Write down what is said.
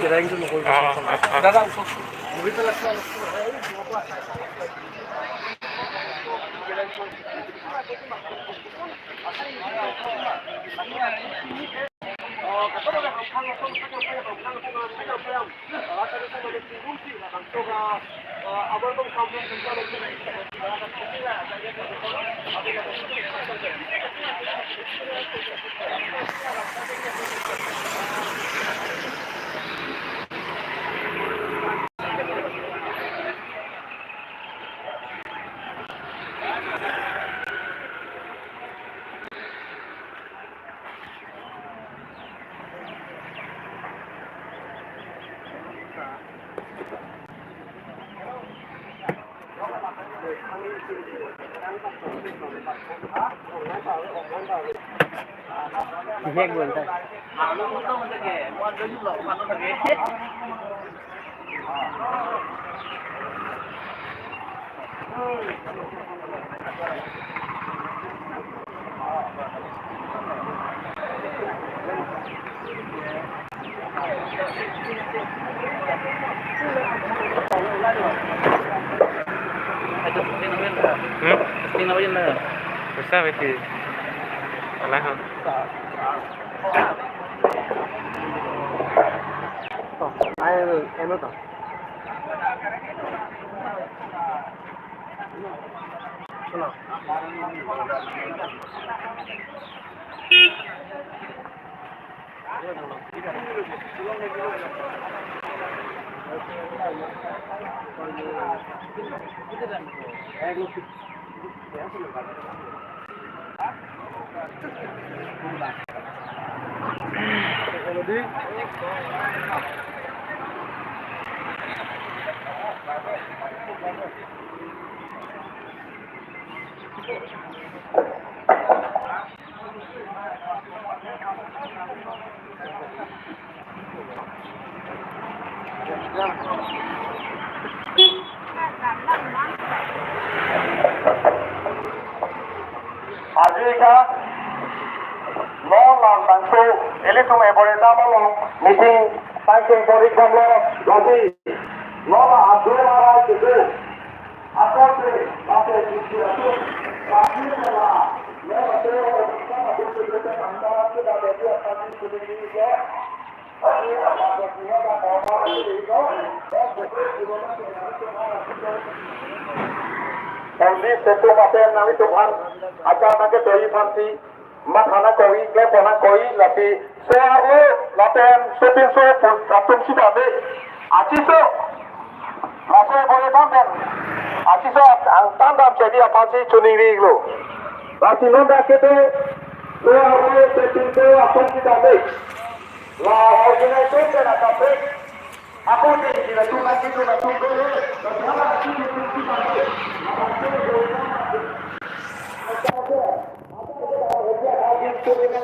Guarantee নকৰিব দাদা movie তো লাগছে Hẹn buồn thôi. Tin nó bên nào? Sao vậy thì lại không? Ai em đó. Azika no lang tanso elitum eboreta mo meeting thanking for it from Gopi no la adura ra ke apote ate kichi atu baaki la no ate sama dukhe ke andara ke da de apani sudhi ke ani amara kiya da mama ke ko Endi setu paten nami Tuhan acara ke doi fanti makana koi ke pona koi lati soaru laten sepin so atum si babe aciso masih boleh banten aciso tandam jadi apa sih cuniri lo lati nonda kete soaru sepin so atum si babe la organization na kape aku ni di tu nanti tu